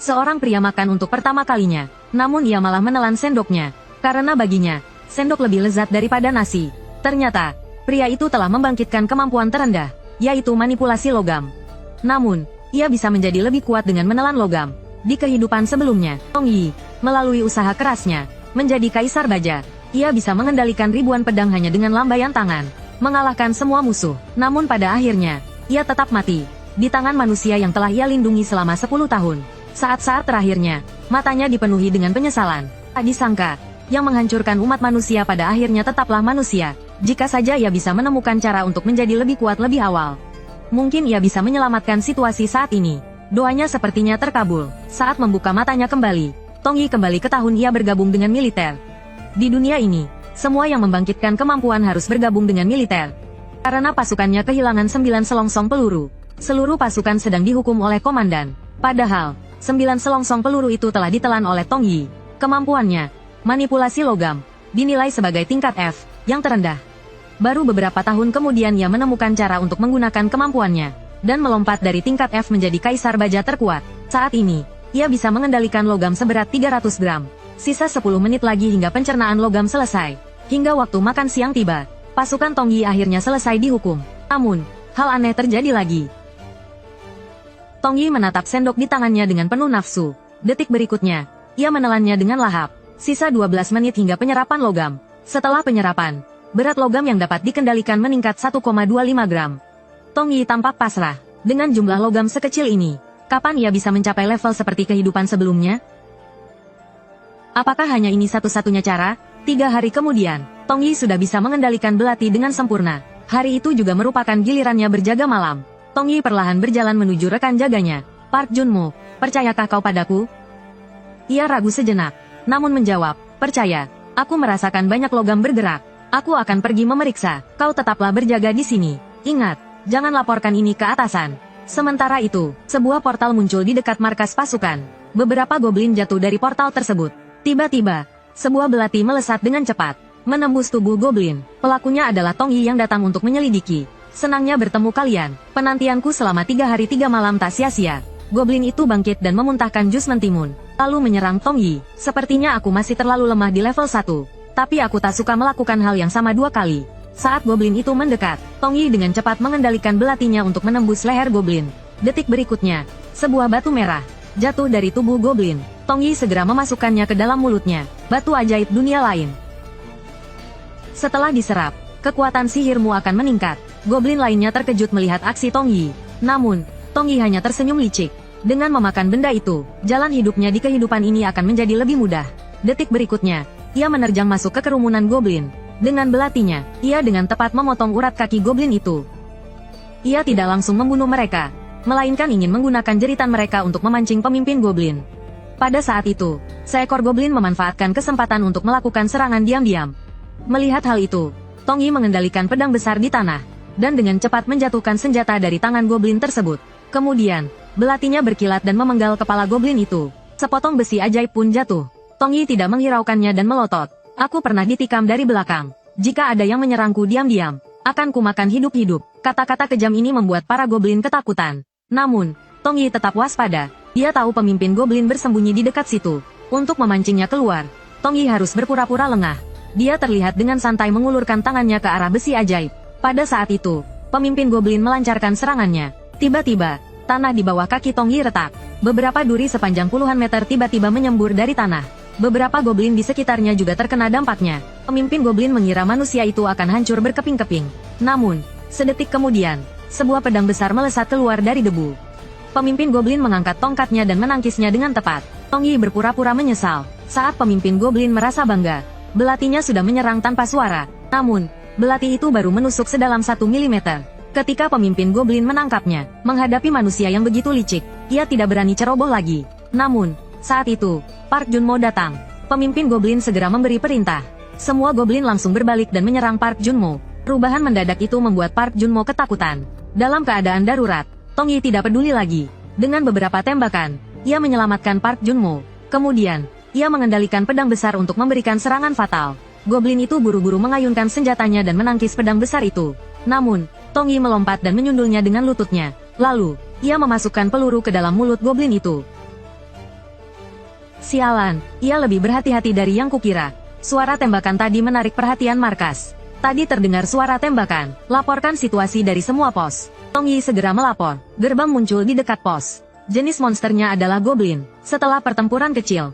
Seorang pria makan untuk pertama kalinya, namun ia malah menelan sendoknya. Karena baginya, sendok lebih lezat daripada nasi. Ternyata, pria itu telah membangkitkan kemampuan terendah, yaitu manipulasi logam. Namun, ia bisa menjadi lebih kuat dengan menelan logam. Di kehidupan sebelumnya, Tong Yi, melalui usaha kerasnya, menjadi kaisar baja. Ia bisa mengendalikan ribuan pedang hanya dengan lambaian tangan, mengalahkan semua musuh. Namun pada akhirnya, ia tetap mati di tangan manusia yang telah ia lindungi selama 10 tahun. Saat-saat terakhirnya, matanya dipenuhi dengan penyesalan. Tak disangka, yang menghancurkan umat manusia pada akhirnya tetaplah manusia. Jika saja ia bisa menemukan cara untuk menjadi lebih kuat lebih awal, mungkin ia bisa menyelamatkan situasi saat ini. Doanya sepertinya terkabul. Saat membuka matanya kembali, Tong Yi kembali ke tahun ia bergabung dengan militer. Di dunia ini, semua yang membangkitkan kemampuan harus bergabung dengan militer. Karena pasukannya kehilangan 9 selongsong peluru, seluruh pasukan sedang dihukum oleh komandan. Padahal, 9 selongsong peluru itu telah ditelan oleh Tong Yi. Kemampuannya, manipulasi logam, dinilai sebagai tingkat F, yang terendah. Baru beberapa tahun kemudian ia menemukan cara untuk menggunakan kemampuannya, dan melompat dari tingkat F menjadi kaisar baja terkuat. Saat ini, ia bisa mengendalikan logam seberat 300 gram. Sisa 10 menit lagi hingga pencernaan logam selesai. Hingga waktu makan siang tiba, pasukan Tong Yi akhirnya selesai dihukum. Namun, hal aneh terjadi lagi. Tong Yi menatap sendok di tangannya dengan penuh nafsu. Detik berikutnya, ia menelannya dengan lahap. Sisa 12 menit hingga penyerapan logam. Setelah penyerapan, berat logam yang dapat dikendalikan meningkat 1,25 gram. Tong Yi tampak pasrah. Dengan jumlah logam sekecil ini, kapan ia bisa mencapai level seperti kehidupan sebelumnya? Apakah hanya ini satu-satunya cara? 3 hari kemudian, Tong Yi sudah bisa mengendalikan belati dengan sempurna. Hari itu juga merupakan gilirannya berjaga malam. Tong Yi perlahan berjalan menuju rekan jaganya. Park Junmo, percayakah kau padaku? Ia ragu sejenak, namun menjawab, percaya. Aku merasakan banyak logam bergerak. Aku akan pergi memeriksa. Kau tetaplah berjaga di sini. Ingat, jangan laporkan ini ke atasan. Sementara itu, sebuah portal muncul di dekat markas pasukan. Beberapa goblin jatuh dari portal tersebut. Tiba-tiba, sebuah belati melesat dengan cepat, menembus tubuh goblin. Pelakunya adalah Tong Yi yang datang untuk menyelidiki. Senangnya bertemu kalian. Penantianku selama 3 hari 3 malam tak sia-sia. Goblin itu bangkit dan memuntahkan jus mentimun, lalu menyerang Tong Yi. Sepertinya aku masih terlalu lemah di level 1. Tapi aku tak suka melakukan hal yang sama 2 kali. Saat goblin itu mendekat, Tong Yi dengan cepat mengendalikan belatinya untuk menembus leher goblin. Detik berikutnya, sebuah batu merah jatuh dari tubuh goblin. Tong Yi segera memasukkannya ke dalam mulutnya. Batu ajaib dunia lain. Setelah diserap, kekuatan sihirmu akan meningkat. Goblin lainnya terkejut melihat aksi Tong Yi. Namun, Tong Yi hanya tersenyum licik. Dengan memakan benda itu, jalan hidupnya di kehidupan ini akan menjadi lebih mudah. Detik berikutnya, ia menerjang masuk ke kerumunan goblin. Dengan belatinya, ia dengan tepat memotong urat kaki goblin itu. Ia tidak langsung membunuh mereka, melainkan ingin menggunakan jeritan mereka untuk memancing pemimpin goblin. Pada saat itu, seekor goblin memanfaatkan kesempatan untuk melakukan serangan diam-diam. Melihat hal itu, Tong Yi mengendalikan pedang besar di tanah, dan dengan cepat menjatuhkan senjata dari tangan goblin tersebut. Kemudian, belatinya berkilat dan memenggal kepala goblin itu. Sepotong besi ajaib pun jatuh. Tong Yi tidak menghiraukannya dan melotot. Aku pernah ditikam dari belakang. Jika ada yang menyerangku diam-diam, akan kumakan hidup-hidup. Kata-kata kejam ini membuat para goblin ketakutan. Namun, Tong Yi tetap waspada. Dia tahu pemimpin goblin bersembunyi di dekat situ. Untuk memancingnya keluar, Tong Yi harus berpura-pura lengah. Dia terlihat dengan santai mengulurkan tangannya ke arah besi ajaib. Pada saat itu, pemimpin goblin melancarkan serangannya. Tiba-tiba, tanah di bawah kaki Tong Yi retak. Beberapa duri sepanjang puluhan meter tiba-tiba menyembur dari tanah. Beberapa goblin di sekitarnya juga terkena dampaknya. Pemimpin goblin mengira manusia itu akan hancur berkeping-keping. Namun, sedetik kemudian, sebuah pedang besar melesat keluar dari debu. Pemimpin goblin mengangkat tongkatnya dan menangkisnya dengan tepat. Tong Yi berpura-pura menyesal. Saat pemimpin goblin merasa bangga, belatinya sudah menyerang tanpa suara. Namun, belati itu baru menusuk sedalam 1 mm. Ketika pemimpin goblin menangkapnya, menghadapi manusia yang begitu licik, ia tidak berani ceroboh lagi. Namun, saat itu, Park Junmo datang. Pemimpin goblin segera memberi perintah. Semua goblin langsung berbalik dan menyerang Park Junmo. Perubahan mendadak itu membuat Park Junmo ketakutan. Dalam keadaan darurat, Tong Yi tidak peduli lagi. Dengan beberapa tembakan, ia menyelamatkan Park Junmo. Kemudian, ia mengendalikan pedang besar untuk memberikan serangan fatal. Goblin itu buru-buru mengayunkan senjatanya dan menangkis pedang besar itu. Namun, Tong Yi melompat dan menyundulnya dengan lututnya. Lalu, ia memasukkan peluru ke dalam mulut goblin itu. Sialan, ia lebih berhati-hati dari yang kukira. Suara tembakan tadi menarik perhatian markas. Tadi terdengar suara tembakan. Laporkan situasi dari semua pos. Tong Yi segera melapor. Gerbang muncul di dekat pos. Jenis monsternya adalah goblin. Setelah pertempuran kecil.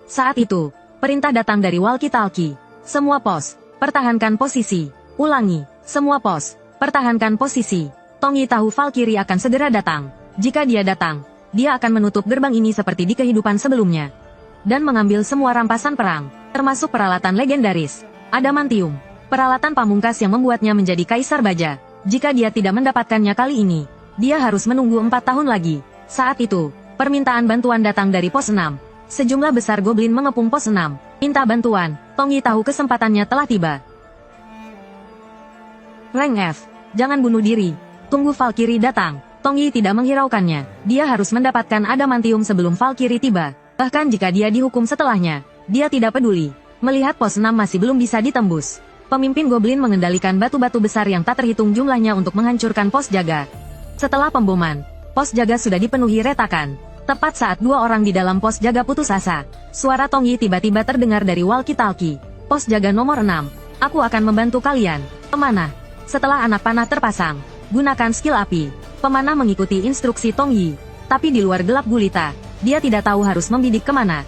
Saat itu, perintah datang dari walkie-talkie. Semua pos, pertahankan posisi. Ulangi, semua pos, pertahankan posisi. Tong Yi tahu Valkyrie akan segera datang. Jika dia datang, dia akan menutup gerbang ini seperti di kehidupan sebelumnya. Dan mengambil semua rampasan perang, termasuk peralatan legendaris. Adamantium, peralatan pamungkas yang membuatnya menjadi kaisar baja. Jika dia tidak mendapatkannya kali ini, dia harus menunggu 4 tahun lagi. Saat itu, permintaan bantuan datang dari pos 6. Sejumlah besar goblin mengepung pos 6. Minta bantuan, Tong Yi tahu kesempatannya telah tiba. Rank F, jangan bunuh diri. Tunggu Valkyrie datang. Tong Yi tidak menghiraukannya. Dia harus mendapatkan adamantium sebelum Valkyrie tiba. Bahkan jika dia dihukum setelahnya, dia tidak peduli. Melihat pos 6 masih belum bisa ditembus. Pemimpin goblin mengendalikan batu-batu besar yang tak terhitung jumlahnya untuk menghancurkan pos jaga. Setelah pemboman, pos jaga sudah dipenuhi retakan. Tepat saat 2 orang di dalam pos jaga putus asa, suara Tong Yi tiba-tiba terdengar dari walkie-talkie. Pos jaga nomor 6. Aku akan membantu kalian. Pemanah. Setelah anak panah terpasang, gunakan skill api. Pemanah mengikuti instruksi Tong Yi. Tapi di luar gelap gulita, dia tidak tahu harus membidik kemana.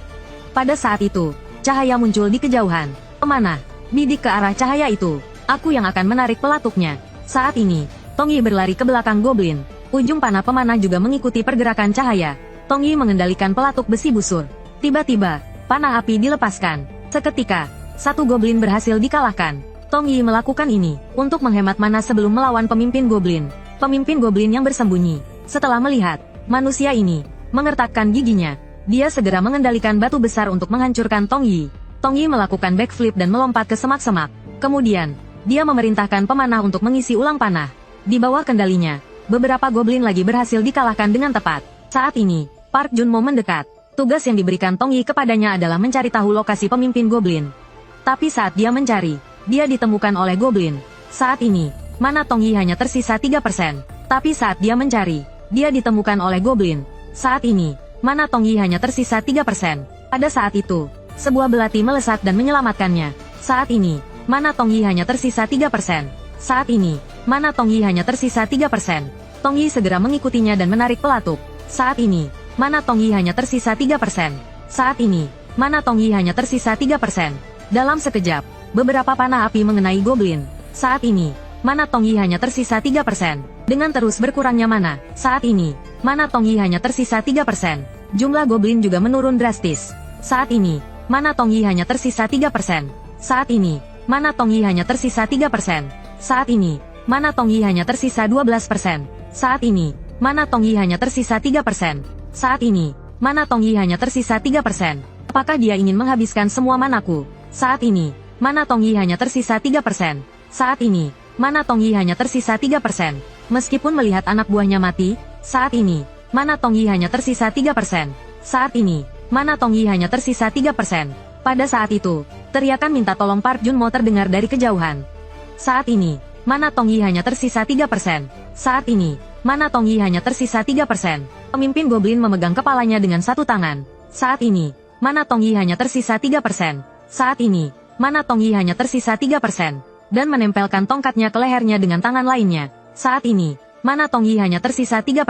Pada saat itu, cahaya muncul di kejauhan. Pemanah, bidik ke arah cahaya itu. Aku yang akan menarik pelatuknya. Saat ini, Tong Yi berlari ke belakang goblin. Ujung panah pemanah juga mengikuti pergerakan cahaya. Tong Yi mengendalikan pelatuk besi busur. Tiba-tiba, panah api dilepaskan. Seketika, satu goblin berhasil dikalahkan. Tong Yi melakukan ini untuk menghemat mana sebelum melawan pemimpin goblin. Pemimpin goblin yang bersembunyi. Setelah melihat manusia ini mengertakkan giginya, dia segera mengendalikan batu besar untuk menghancurkan Tong Yi. Tong Yi melakukan backflip dan melompat ke semak-semak. Kemudian, dia memerintahkan pemanah untuk mengisi ulang panah. Di bawah kendalinya, beberapa goblin lagi berhasil dikalahkan dengan tepat. Saat ini, Park Junmo mendekat. Tugas yang diberikan Tong Yi kepadanya adalah mencari tahu lokasi pemimpin goblin. Tapi saat dia mencari, dia ditemukan oleh goblin. Saat ini, mana Tong Yi hanya tersisa 3%. Tapi saat dia mencari, dia ditemukan oleh goblin. Saat ini, mana Tong Yi hanya tersisa 3%. Pada saat itu, sebuah belati melesat dan menyelamatkannya. Saat ini, mana Tong Yi hanya tersisa 3%. Saat ini, mana Tong Yi hanya tersisa 3%. Tong Yi segera mengikutinya dan menarik pelatuk. Saat ini, mana Tong Yi hanya tersisa 3%. Saat ini, mana Tong Yi hanya tersisa 3%. Dalam sekejap, beberapa panah api mengenai goblin. Saat ini, mana Tong Yi hanya tersisa 3%. Dengan terus berkurangnya mana, saat ini, mana Tong Yi hanya tersisa 3%. Jumlah goblin juga menurun drastis. Saat ini, mana Tong Yi hanya tersisa 3%. Saat ini, mana Tong Yi hanya tersisa 3%. Saat ini, mana Tong Yi hanya tersisa 12%. Saat ini, mana Tong Yi hanya tersisa 3%. Saat ini, mana Tong Yi hanya tersisa 3%. Apakah dia ingin menghabiskan semua manaku? Saat ini, mana Tong Yi hanya tersisa 3%. Saat ini, mana Tong Yi hanya tersisa 3%. Meskipun melihat anak buahnya mati, saat ini, mana Tong Yi hanya tersisa 3%. Saat ini, mana Tong Yi hanya tersisa 3%. Pada saat itu, teriakan minta tolong Park Junmo terdengar dari kejauhan. Saat ini, mana Tong Yi hanya tersisa 3%. Saat ini, mana Tong Yi hanya tersisa 3%. Pemimpin goblin memegang kepalanya dengan satu tangan. Saat ini, mana Tong Yi hanya tersisa 3%. Saat ini, mana Tong Yi hanya tersisa 3%. Dan menempelkan tongkatnya ke lehernya dengan tangan lainnya. Saat ini, mana Tong Yi hanya tersisa 3%.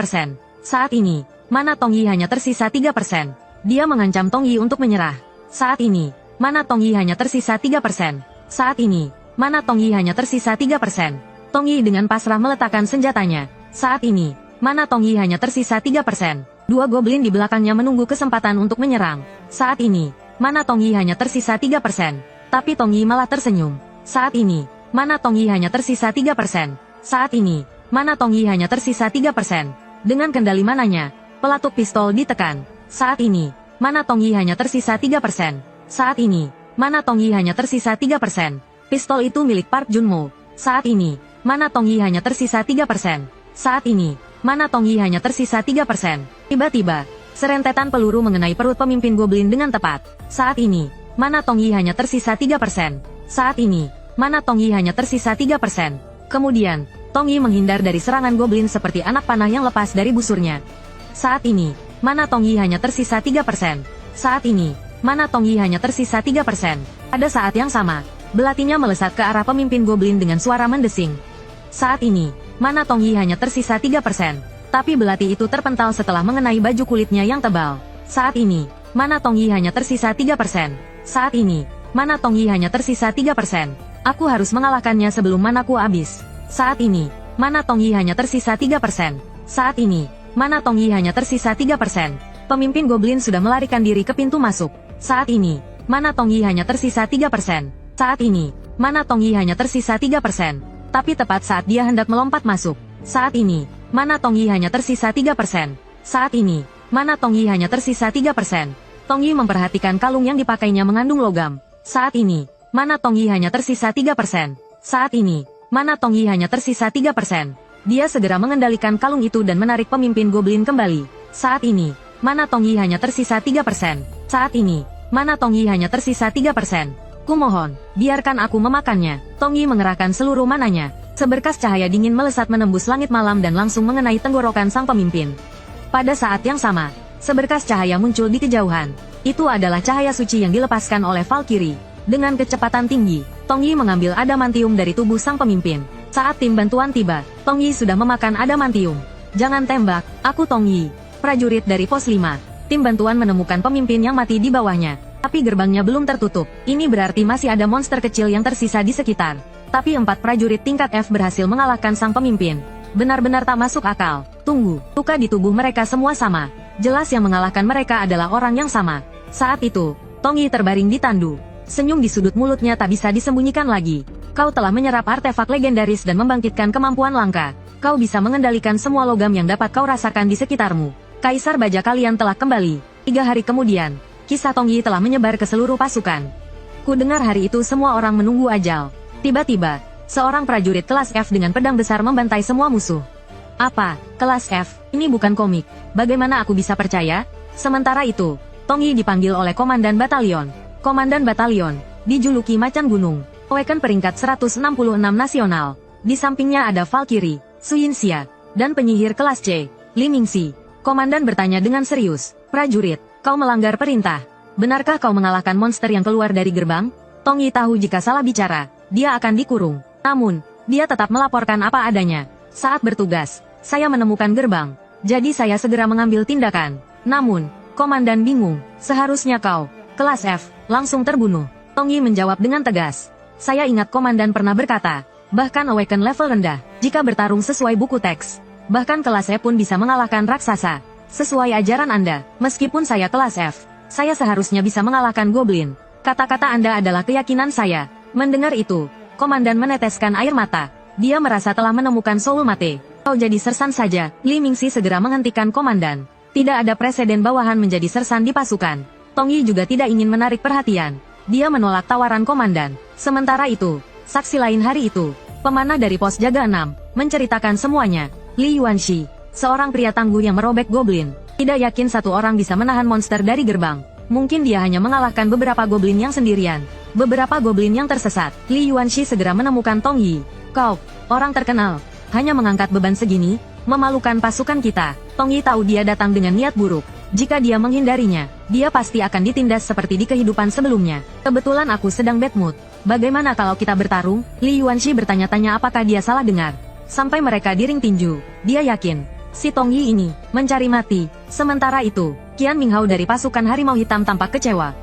Saat ini, mana Tong Yi hanya tersisa 3%. Dia mengancam Tong Yi untuk menyerah. Saat ini, mana Tong Yi hanya tersisa 3%. Saat ini, mana Tong Yi hanya tersisa 3%. Tong Yi dengan pasrah meletakkan senjatanya. Saat ini, mana Tong Yi hanya tersisa 3%. Dua goblin di belakangnya menunggu kesempatan untuk menyerang. Saat ini, mana Tong Yi hanya tersisa 3%. Tapi Tong Yi malah tersenyum. Saat ini, mana Tong Yi hanya tersisa 3%. Saat ini, mana Tong Yi hanya tersisa 3%. Dengan kendali mananya, pelatuk pistol ditekan. Saat ini, mana Tong Yi hanya tersisa 3%. Saat ini, mana Tong Yi hanya tersisa 3%. Pistol itu milik Park Junmo. Saat ini, mana Tong Yi hanya tersisa 3%. Saat ini, mana Tong Yi hanya tersisa 3%. Tiba-tiba, serentetan peluru mengenai perut pemimpin goblin dengan tepat. Saat ini, mana Tong Yi hanya tersisa 3%. Saat ini, mana Tong Yi hanya tersisa 3%. Kemudian, Tong Yi menghindar dari serangan goblin seperti anak panah yang lepas dari busurnya. Saat ini, mana Tong Yi hanya tersisa 3%. Saat ini, mana Tongyi hanya tersisa 3%. Pada saat yang sama, belatinya melesat ke arah pemimpin goblin dengan suara mendesing. Saat ini, mana Tongyi hanya tersisa 3%. Tapi belati itu terpental setelah mengenai baju kulitnya yang tebal. Saat ini, mana Tongyi hanya tersisa 3%. Saat ini, mana Tongyi hanya tersisa 3%. Aku harus mengalahkannya sebelum manaku habis. Saat ini, mana Tongyi hanya tersisa 3%. Saat ini, mana Tongyi hanya tersisa 3%. Pemimpin goblin sudah melarikan diri ke pintu masuk. Saat ini, mana Tongyi hanya tersisa 3%. Saat ini, mana Tongyi hanya tersisa 3%. Tapi tepat saat dia hendak melompat masuk. Saat ini, mana Tongyi hanya tersisa 3%. Saat ini, mana Tongyi hanya tersisa 3%. Tongyi memperhatikan kalung yang dipakainya mengandung logam. Saat ini, mana Tongyi hanya tersisa 3%. Saat ini, mana Tongyi hanya tersisa 3%. Dia segera mengendalikan kalung itu dan menarik pemimpin goblin kembali. Saat ini, mana Tongyi hanya tersisa 3%. Saat ini, mana Tongyi hanya tersisa 3%. Kumohon, biarkan aku memakannya. Tongyi mengerahkan seluruh mananya. Seberkas cahaya dingin melesat menembus langit malam dan langsung mengenai tenggorokan sang pemimpin. Pada saat yang sama, seberkas cahaya muncul di kejauhan. Itu adalah cahaya suci yang dilepaskan oleh Valkyrie. Dengan kecepatan tinggi, Tongyi mengambil adamantium dari tubuh sang pemimpin. Saat tim bantuan tiba, Tongyi sudah memakan adamantium. Jangan tembak, aku Tongyi, prajurit dari pos 5. Tim bantuan menemukan pemimpin yang mati di bawahnya. Tapi gerbangnya belum tertutup. Ini berarti masih ada monster kecil yang tersisa di sekitar. Tapi 4 prajurit tingkat F berhasil mengalahkan sang pemimpin. Benar-benar tak masuk akal. Tunggu, luka di tubuh mereka semua sama. Jelas yang mengalahkan mereka adalah orang yang sama. Saat itu, Tongyi terbaring di tandu. Senyum di sudut mulutnya tak bisa disembunyikan lagi. Kau telah menyerap artefak legendaris dan membangkitkan kemampuan langka. Kau bisa mengendalikan semua logam yang dapat kau rasakan di sekitarmu. Kaisar baja kalian telah kembali. 3 hari kemudian, kisah Tongyi telah menyebar ke seluruh pasukan. Ku dengar hari itu semua orang menunggu ajal. Tiba-tiba, seorang prajurit kelas F dengan pedang besar membantai semua musuh. Apa? Kelas F? Ini bukan komik. Bagaimana aku bisa percaya? Sementara itu, Tongyi dipanggil oleh Komandan Batalion. Komandan Batalion, dijuluki Macan Gunung. Awaken peringkat 166 nasional. Di sampingnya ada Valkyrie, Suyinxia, dan penyihir kelas C, Li Mingxi. Komandan bertanya dengan serius. Prajurit, kau melanggar perintah. Benarkah kau mengalahkan monster yang keluar dari gerbang? Tongyi tahu jika salah bicara, dia akan dikurung. Namun, dia tetap melaporkan apa adanya. Saat bertugas, saya menemukan gerbang. Jadi saya segera mengambil tindakan. Namun, Komandan bingung. Seharusnya kau, kelas F, langsung terbunuh. Tongyi menjawab dengan tegas. Saya ingat Komandan pernah berkata, bahkan Awaken level rendah, jika bertarung sesuai buku teks. Bahkan kelas E pun bisa mengalahkan raksasa. Sesuai ajaran Anda, meskipun saya kelas F, saya seharusnya bisa mengalahkan goblin. Kata-kata Anda adalah keyakinan saya. Mendengar itu, Komandan meneteskan air mata. Dia merasa telah menemukan soul mate. Kau jadi sersan saja. Li Mingxi segera menghentikan Komandan. Tidak ada preseden bawahan menjadi sersan di pasukan. Tongyi juga tidak ingin menarik perhatian. Dia menolak tawaran Komandan. Sementara itu, saksi lain hari itu, pemanah dari pos jaga 6, menceritakan semuanya. Li Yuanxi, seorang pria tangguh yang merobek goblin. Tidak yakin satu orang bisa menahan monster dari gerbang. Mungkin dia hanya mengalahkan beberapa goblin yang sendirian. Beberapa goblin yang tersesat. Li Yuanxi segera menemukan Tongyi. Kau, orang terkenal, hanya mengangkat beban segini, memalukan pasukan kita. Tongyi tahu dia datang dengan niat buruk. Jika dia menghindarinya, dia pasti akan ditindas seperti di kehidupan sebelumnya. Kebetulan aku sedang bad mood. Bagaimana kalau kita bertarung? Li Yuanxi bertanya-tanya apakah dia salah dengar. Sampai mereka di ring tinju, dia yakin si Tongyi ini mencari mati. Sementara itu, Qian Minghao dari pasukan Harimau Hitam tampak kecewa.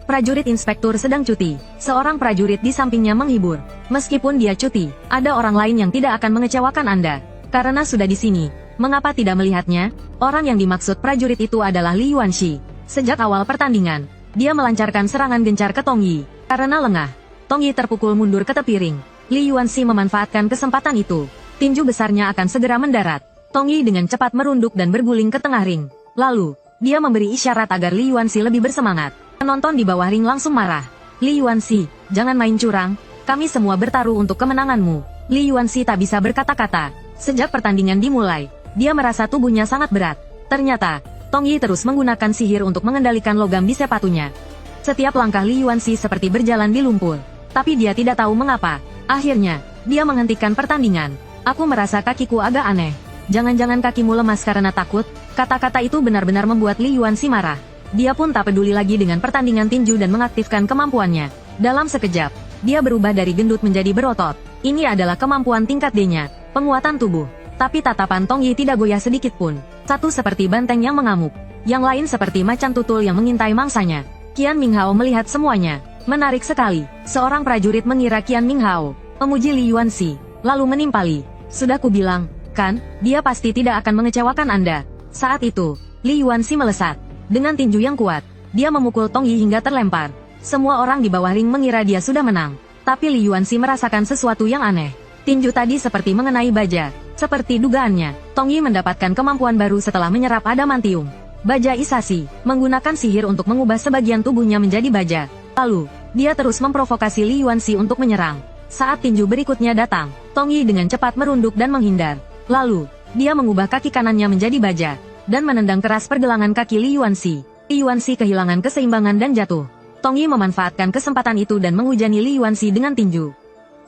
Prajurit inspektur sedang cuti. Seorang prajurit di sampingnya menghibur. Meskipun dia cuti, ada orang lain yang tidak akan mengecewakan Anda. Karena sudah di sini, mengapa tidak melihatnya? Orang yang dimaksud prajurit itu adalah Li Yuanxi. Sejak awal pertandingan, dia melancarkan serangan gencar ke Tongyi. Karena lengah, Tongyi terpukul mundur ke tepi ring. Li Yuanxi memanfaatkan kesempatan itu. Tinju besarnya akan segera mendarat. Tongyi dengan cepat merunduk dan berguling ke tengah ring. Lalu, dia memberi isyarat agar Li Yuanxi lebih bersemangat. Penonton di bawah ring langsung marah. Li Yuanxi, jangan main curang. Kami semua bertaruh untuk kemenanganmu. Li Yuanxi tak bisa berkata-kata. Sejak pertandingan dimulai, dia merasa tubuhnya sangat berat. Ternyata, Tongyi terus menggunakan sihir untuk mengendalikan logam di sepatunya. Setiap langkah Li Yuanxi seperti berjalan di lumpur. Tapi dia tidak tahu mengapa. Akhirnya, dia menghentikan pertandingan. Aku merasa kakiku agak aneh. Jangan-jangan kakimu lemas karena takut? Kata-kata itu benar-benar membuat Li Yuanxi marah. Dia pun tak peduli lagi dengan pertandingan tinju dan mengaktifkan kemampuannya. Dalam sekejap, dia berubah dari gendut menjadi berotot. Ini adalah kemampuan tingkat D-nya, penguatan tubuh. Tapi tatapan Tong Yi tidak goyah sedikit pun. Satu seperti banteng yang mengamuk, yang lain seperti macan tutul yang mengintai mangsanya. Qian Minghao melihat semuanya. Menarik sekali. Seorang prajurit mengira Qian Minghao memuji Li Yuanxi, lalu menimpali. Sudah kubilang, kan, dia pasti tidak akan mengecewakan Anda. Saat itu, Li Yuanxi melesat. Dengan tinju yang kuat, dia memukul Tong Yi hingga terlempar. Semua orang di bawah ring mengira dia sudah menang. Tapi Li Yuanxi merasakan sesuatu yang aneh. Tinju tadi seperti mengenai baja. Seperti dugaannya, Tong Yi mendapatkan kemampuan baru setelah menyerap adamantium. Baja Isasi, menggunakan sihir untuk mengubah sebagian tubuhnya menjadi baja. Lalu, dia terus memprovokasi Li Yuanxi untuk menyerang. Saat tinju berikutnya datang, Tong Yi dengan cepat merunduk dan menghindar. Lalu, dia mengubah kaki kanannya menjadi baja, dan menendang keras pergelangan kaki Li Yuanxi. Li Yuanxi kehilangan keseimbangan dan jatuh. Tong Yi memanfaatkan kesempatan itu dan menghujani Li Yuanxi dengan tinju.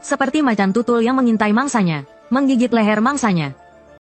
Seperti macan tutul yang mengintai mangsanya, menggigit leher mangsanya.